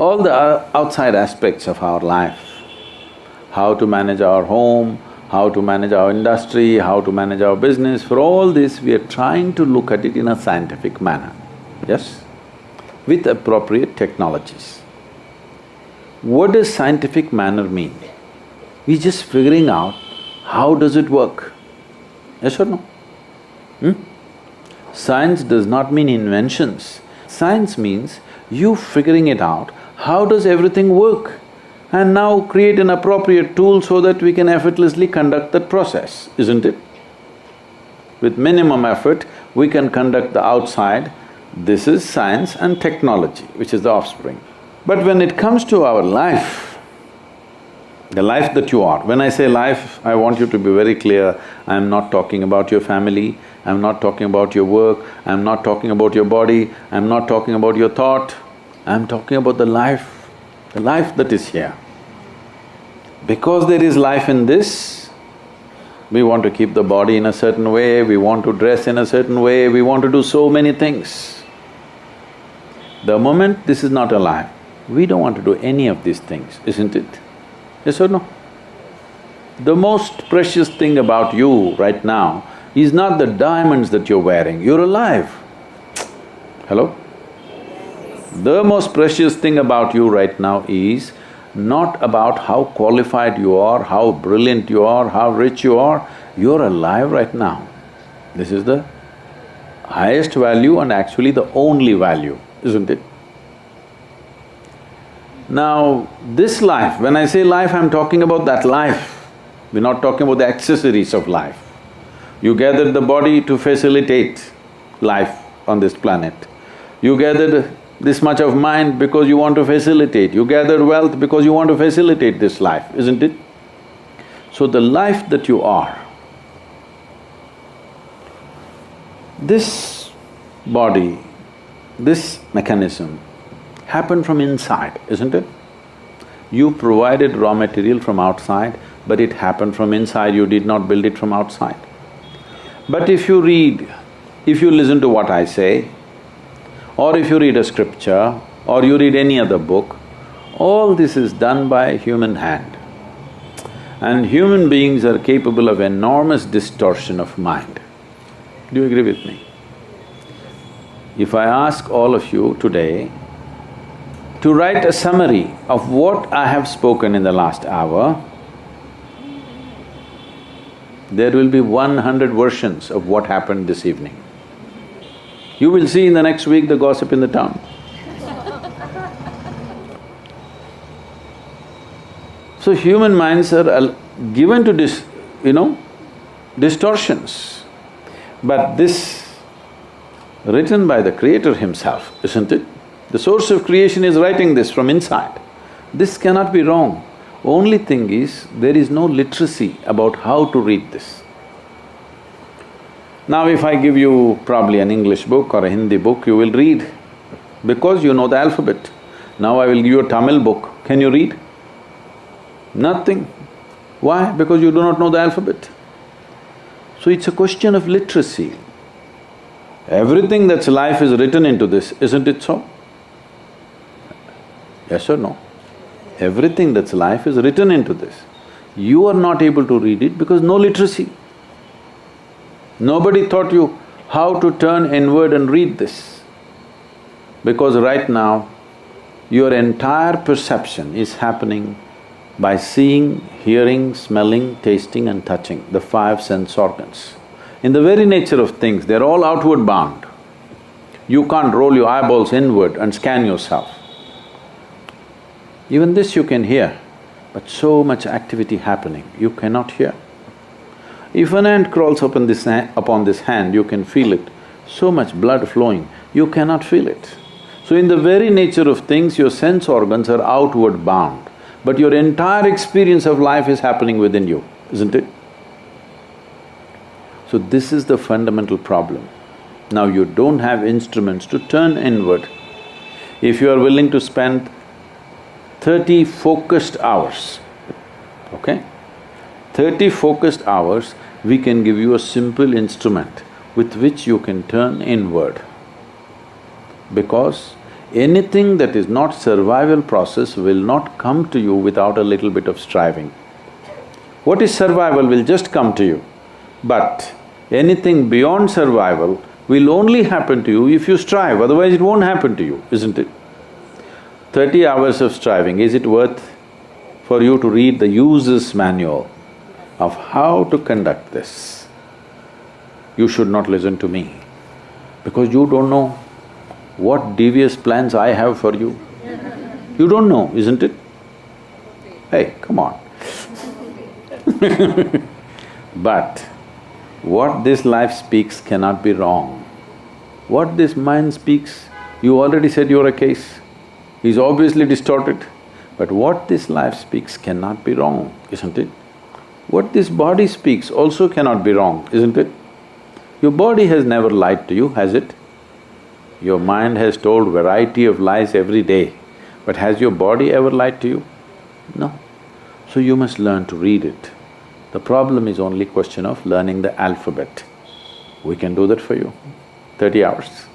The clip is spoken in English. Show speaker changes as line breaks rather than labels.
all the outside aspects of our life, how to manage our home, how to manage our industry, how to manage our business, for all this we are trying to look at it in a scientific manner, yes? With appropriate technologies. What does scientific manner mean? We're just figuring out how does it work, yes or no? Science does not mean inventions. Science means you figuring it out, how does everything work? And now create an appropriate tool so that we can effortlessly conduct that process, isn't it? With minimum effort, we can conduct the outside. This is science and technology, which is the offspring. But when it comes to our life, the life that you are, when I say life, I want you to be very clear, I'm not talking about your family, I'm not talking about your work, I'm not talking about your body, I'm not talking about your thought, I'm talking about the life that is here. Because there is life in this, we want to keep the body in a certain way, we want to dress in a certain way, we want to do so many things. The moment this is not alive, we don't want to do any of these things, isn't it? Yes or no? The most precious thing about you right now is not the diamonds that you're wearing, you're alive. Hello? The most precious thing about you right now is not about how qualified you are, how brilliant you are, how rich you are, you're alive right now. This is the highest value and actually the only value, isn't it? Now, this life, when I say life, I'm talking about that life. We're not talking about the accessories of life. You gathered the body to facilitate life on this planet. You gathered this much of mind because you want to facilitate, you gathered wealth because you want to facilitate this life, isn't it? So the life that you are, this body, this mechanism happened from inside, isn't it? You provided raw material from outside, but it happened from inside, you did not build it from outside. But if you read, if you listen to what I say, or if you read a scripture, or you read any other book, all this is done by human hand. And human beings are capable of enormous distortion of mind. Do you agree with me? If I ask all of you today to write a summary of what I have spoken in the last hour, there will be 100 versions of what happened this evening. You will see in the next week the gossip in the town. So human minds are given to distortions. But this written by the Creator himself, isn't it? The source of creation is writing this from inside. This cannot be wrong. Only thing is, there is no literacy about how to read this. Now if I give you probably an English book or a Hindi book, you will read because you know the alphabet. Now I will give you a Tamil book, can you read? Nothing. Why? Because you do not know the alphabet. So it's a question of literacy. Everything that's life is written into this, isn't it so? Yes or no? Everything that's life is written into this. You are not able to read it because no literacy. Nobody taught you how to turn inward and read this. Because right now, your entire perception is happening by seeing, hearing, smelling, tasting and touching, the five sense organs. In the very nature of things, they're all outward bound. You can't roll your eyeballs inward and scan yourself. Even this you can hear, but so much activity happening, you cannot hear. If an ant crawls upon this hand, you can feel it. So much blood flowing, you cannot feel it. So in the very nature of things, your sense organs are outward bound, but your entire experience of life is happening within you, isn't it? So this is the fundamental problem. Now you don't have instruments to turn inward. If you are willing to spend 30 focused hours, okay? 30 focused hours, we can give you a simple instrument with which you can turn inward. Because Anything that is not survival process will not come to you without a little bit of striving. What is survival will just come to you, but anything beyond survival will only happen to you if you strive, otherwise it won't happen to you, isn't it? 30 hours of striving, is it worth for you to read the user's manual of how to conduct this? You should not listen to me, because you don't know what devious plans I have for you. You don't know, isn't it? Hey, come on. But what this life speaks cannot be wrong. What this mind speaks, you already said you're a case, is obviously distorted. But what this life speaks cannot be wrong, isn't it? What this body speaks also cannot be wrong, isn't it? Your body has never lied to you, has it? Your mind has told variety of lies every day, but has your body ever lied to you? No. So you must learn to read it. The problem is only question of learning the alphabet. We can do that for you, 30 hours.